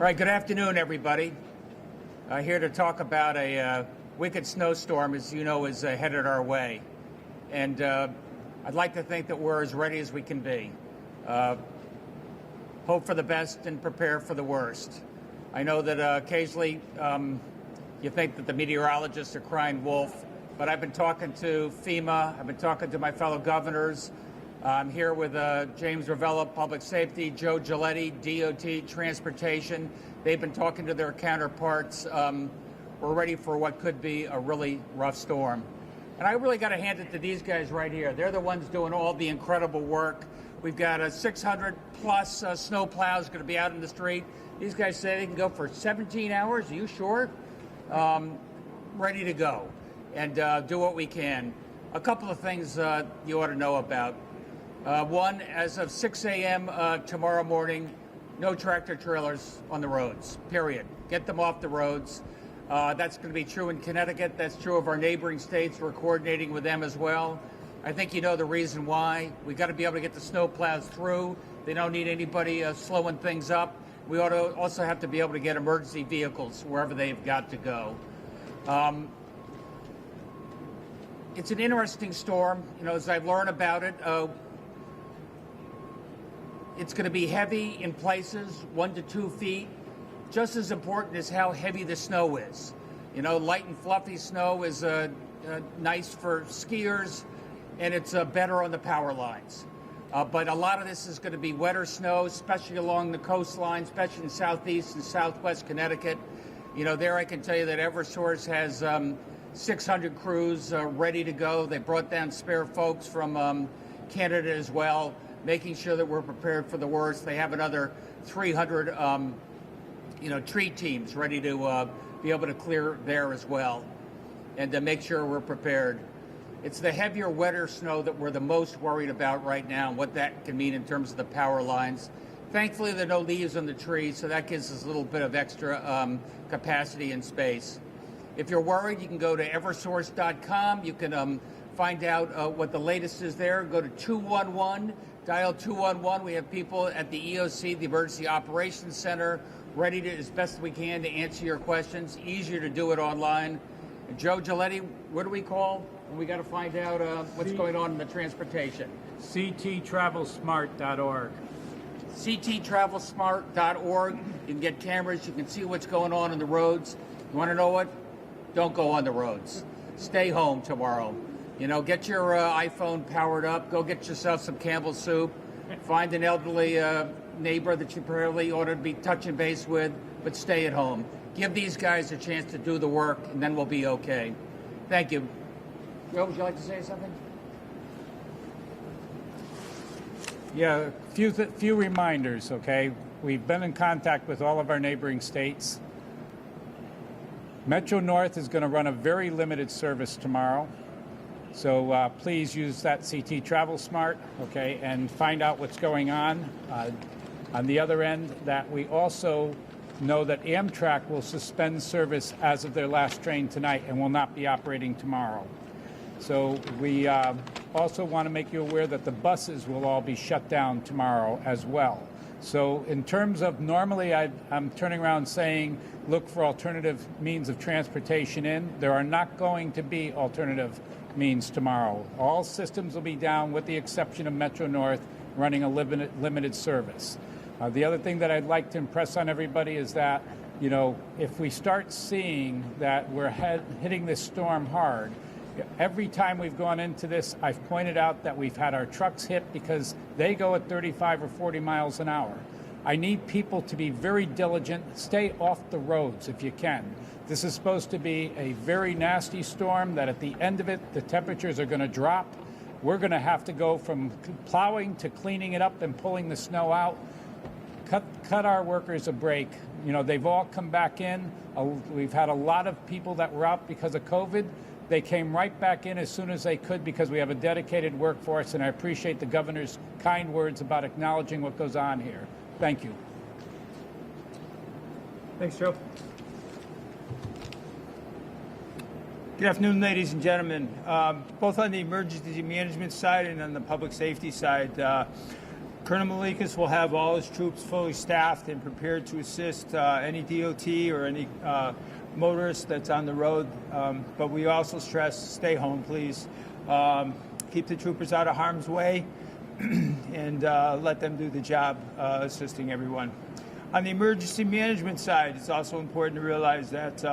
All right, good afternoon, everybody. Here to talk about a wicked snowstorm, as you know, is headed our way. And I'd like to think that we're as ready as we can be. Hope for the best and prepare for the worst. I know that occasionally you think that the meteorologists are crying wolf, but I've been talking to FEMA, I've been talking to my fellow governors. I'm here with James Ravella, Public Safety, Joe Giletti, DOT, Transportation. They've been talking to their counterparts. We're ready for what could be a really rough storm. And I really got to hand it to these guys right here. They're the ones doing all the incredible work. We've got a 600 plus snow plows going to be out in the street. These guys say they can go for 17 hours. Are you sure? Ready to go and do what we can. A couple of things you ought to know about. One, as of 6 a.m. Tomorrow morning, no tractor trailers on the roads, period. Get them off the roads. That's going to be true in Connecticut. That's true of our neighboring states. We're coordinating with them as well. I think you know the reason why. We've got to be able to get the snow plows through. They don't need anybody slowing things up. We ought to also have to be able to get emergency vehicles wherever they've got to go. It's an interesting storm. You know, as I've learned about it, it's going to be heavy in places, 1 to 2 feet. Just as important is how heavy the snow is. You know, light and fluffy snow is nice for skiers, and it's better on the power lines. But a lot of this is going to be wetter snow, especially along the coastline, especially in southeast and southwest Connecticut. You know, there I can tell you that Eversource has 600 crews ready to go. They brought down spare folks from Canada as well, making sure that we're prepared for the worst. They have another 300 tree teams ready to be able to clear there as well, and to make sure we're prepared. It's the heavier, wetter snow that we're the most worried about right now, and what that can mean in terms of the power lines. Thankfully, there are no leaves on the trees, so that gives us a little bit of extra capacity and space. If you're worried, you can go to eversource.com. You can find out what the latest is there. Go to 211, dial 211. We have people at the EOC, the Emergency Operations Center, ready to, as best we can, to answer your questions. Easier to do it online. And Joe Giletti, what do we call? We got to find out what's going on in the transportation. cttravelsmart.org. cttravelsmart.org. You can get cameras. You can see what's going on the roads. You want to know what? Don't go on the roads. Stay home tomorrow. You know, get your iPhone powered up. Go get yourself some Campbell's soup. Find an elderly neighbor that you probably ought to be touching base with, but stay at home. Give these guys a chance to do the work, and then we'll be okay. Thank you. Joe, would you like to say something? Yeah, few reminders, okay? We've been in contact with all of our neighboring states. Metro North is going to run a very limited service tomorrow. So please use that CT Travel Smart, okay, and find out what's going on. On the other end, that we also know that Amtrak will suspend service as of their last train tonight and will not be operating tomorrow. So we also want to make you aware that the buses will all be shut down tomorrow as well. So in terms of normally I'm turning around saying look for alternative means of transportation in. There are not going to be alternative means tomorrow. All systems will be down with the exception of Metro North running a limited service. The other thing that I'd like to impress on everybody is that, you know, if we start seeing that we're hitting this storm hard, every time we've gone into this, I've pointed out that we've had our trucks hit because they go at 35 or 40 miles an hour. I need people to be very diligent. Stay off the roads if you can. This is supposed to be a very nasty storm that at the end of it, the temperatures are going to drop. We're going to have to go from plowing to cleaning it up and pulling the snow out. Cut our workers a break. You know, they've all come back in. We've had a lot of people that were out because of COVID. They came right back in as soon as they could because we have a dedicated workforce, and I appreciate the governor's kind words about acknowledging what goes on here. Thank you. Thanks, Joe. Good afternoon, ladies and gentlemen. Both on the emergency management side and on the public safety side, Colonel Malikas will have all his troops fully staffed and prepared to assist any DOT or any motorist that's on the road. But we also stress, stay home, please. Keep the troopers out of harm's way and let them do the job assisting everyone. On the emergency management side, it's also important to realize that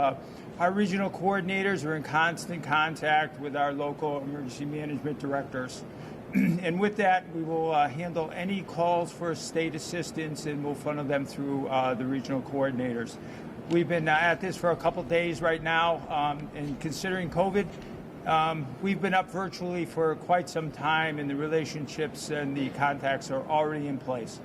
our regional coordinators are in constant contact with our local emergency management directors. And with that, we will handle any calls for state assistance, and we'll funnel them through the regional coordinators. We've been at this for a couple days right now, and considering COVID, we've been up virtually for quite some time, and the relationships and the contacts are already in place.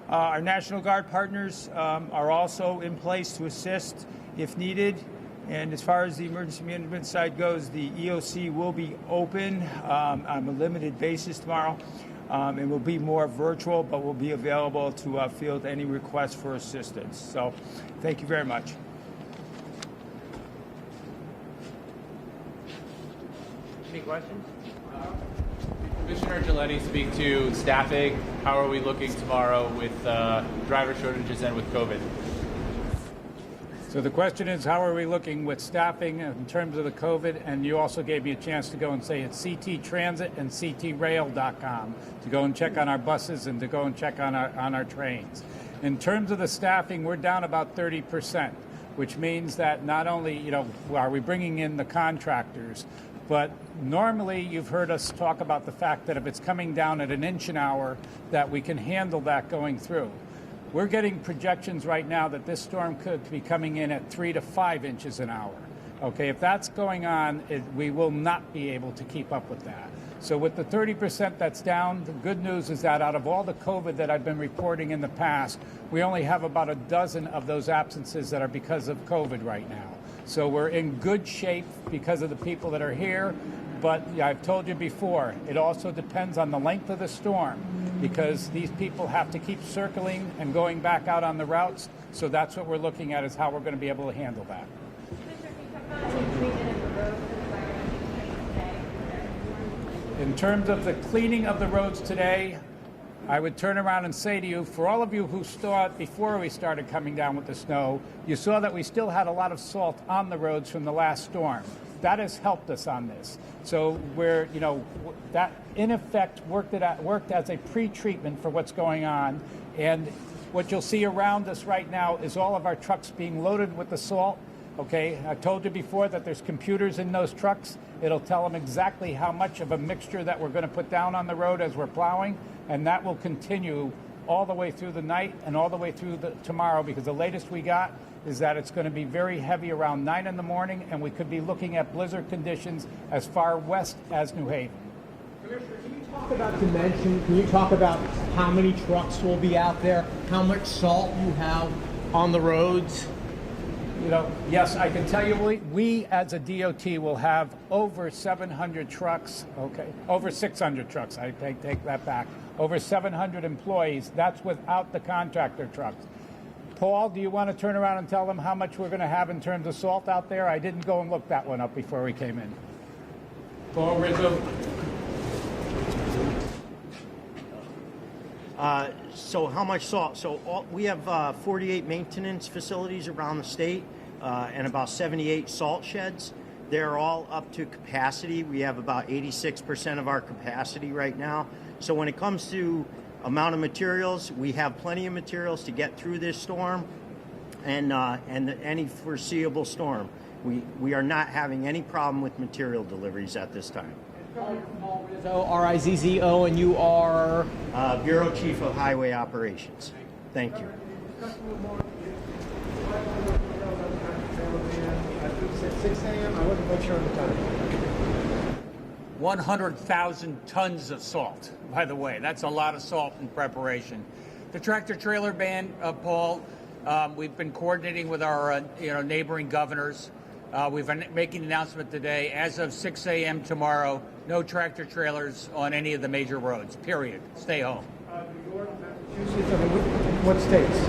Our National Guard partners are also in place to assist if needed. And as far as the emergency management side goes, the EOC will be open on a limited basis tomorrow. It will be more virtual, but will be available to field any requests for assistance. So thank you very much. Any questions? Commissioner Gilletti speak to staffing. How are we looking tomorrow with driver shortages and with COVID? So the question is, how are we looking with staffing in terms of the COVID? And you also gave me a chance to go and say it's CT Transit and ctrail.com to go and check on our buses and to go and check on our trains. In terms of the staffing, we're down about 30%, which means that not only, are we bringing in the contractors, but normally you've heard us talk about the fact that if it's coming down at 1 inch an hour, that we can handle that going through. We're getting projections right now that this storm could be coming in at 3 to 5 inches an hour. Okay, if that's going on, we will not be able to keep up with that. So with the 30% that's down, the good news is that out of all the COVID that I've been reporting in the past, we only have about a dozen of those absences that are because of COVID right now. So we're in good shape because of the people that are here. But I've told you before, it also depends on the length of the storm, because these people have to keep circling and going back out on the routes. So that's what we're looking at, is how we're going to be able to handle that. In terms of the cleaning of the roads today, I would turn around and say to you, for all of you who saw it before we started coming down with the snow, you saw that we still had a lot of salt on the roads from the last storm. That has helped us on this. So we're, that in effect worked as a pre-treatment for what's going on. And what you'll see around us right now is all of our trucks being loaded with the salt. Okay, I told you before that there's computers in those trucks. It'll tell them exactly how much of a mixture that we're going to put down on the road as we're plowing. And that will continue all the way through the night and all the way through tomorrow, because the latest we got is that it's going to be very heavy around 9 in the morning, and we could be looking at blizzard conditions as far west as New Haven. Commissioner, can you talk about dimension? Can you talk about how many trucks will be out there? How much salt you have on the roads? Yes, I can tell you we as a DOT will have over 700 trucks, okay, over 600 trucks, I take that back, over 700 employees. That's without the contractor trucks. Paul, do you want to turn around and tell them how much we're going to have in terms of salt out there? I didn't go and look that one up before we came in. Paul Rizzo. So how much salt? So we have 48 maintenance facilities around the state and about 78 salt sheds. They're all up to capacity. We have about 86% of our capacity right now. So when it comes to amount of materials, we have plenty of materials to get through this storm and any foreseeable storm. We are not having any problem with material deliveries at this time. Paul Rizzo, R-I-Z-Z-O, and you are? Bureau Chief of Highway Operations. Thank you. 6 a.m. I wasn't quite sure of the time. 100,000 tons of salt, by the way. That's a lot of salt in preparation. The tractor trailer ban, Paul, we've been coordinating with our neighboring governors. We've been making an announcement today. As of 6 a.m. tomorrow, no tractor trailers on any of the major roads, period. Stay home. New York, Massachusetts, what states?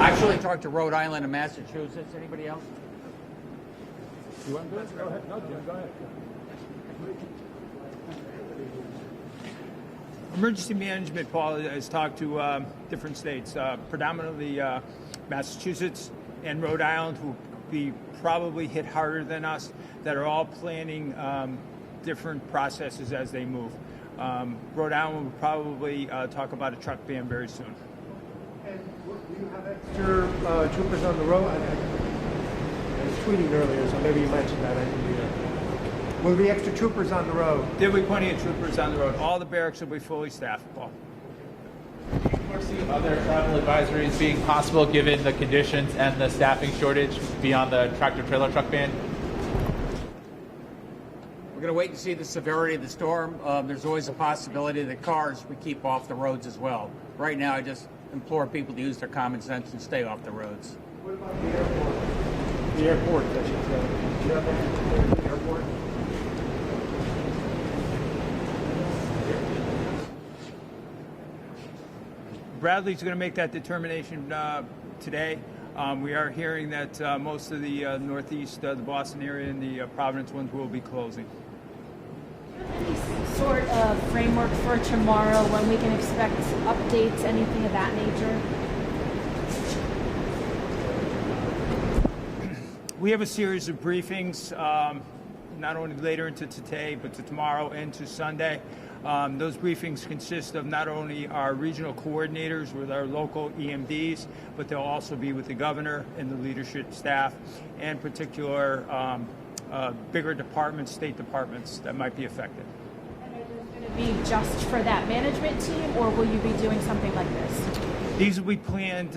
Actually talked to Rhode Island and Massachusetts. Anybody else? You want to do it? Go ahead. No, Jim, go ahead. Emergency management, Paul, has talked to different states, predominantly Massachusetts and Rhode Island, who will be probably hit harder than us, that are all planning different processes as they move. Rhode Island will probably talk about a truck ban very soon. And do you have extra troopers on the road? I was tweeting earlier, so maybe you mentioned that. I didn't hear. Will there be extra troopers on the road? There'll be plenty of troopers on the road. All the barracks will be fully staffed, Paul. Do you foresee other travel advisories being possible given the conditions and the staffing shortage beyond the tractor-trailer truck ban? We're going to wait and see the severity of the storm. There's always a possibility that cars we keep off the roads as well. Right now, I just implore people to use their common sense and stay off the roads. What about the airport? The airport, I should say. Do you have anything for the airport? Bradley's going to make that determination today. We are hearing that most of the Northeast, the Boston area, and the Providence ones will be closing. Any sort of framework for tomorrow when we can expect updates, anything of that nature? We have a series of briefings, not only later into today, but to tomorrow and to Sunday. Those briefings consist of not only our regional coordinators with our local EMDs, but they'll also be with the governor and the leadership staff, and particular bigger departments, state departments that might be affected. And are those going to be just for that management team, or will you be doing something like this? These will be planned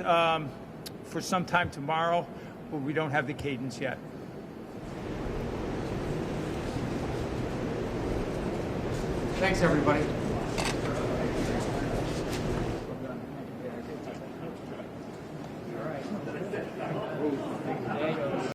for some time tomorrow, but we don't have the cadence yet. Thanks, everybody.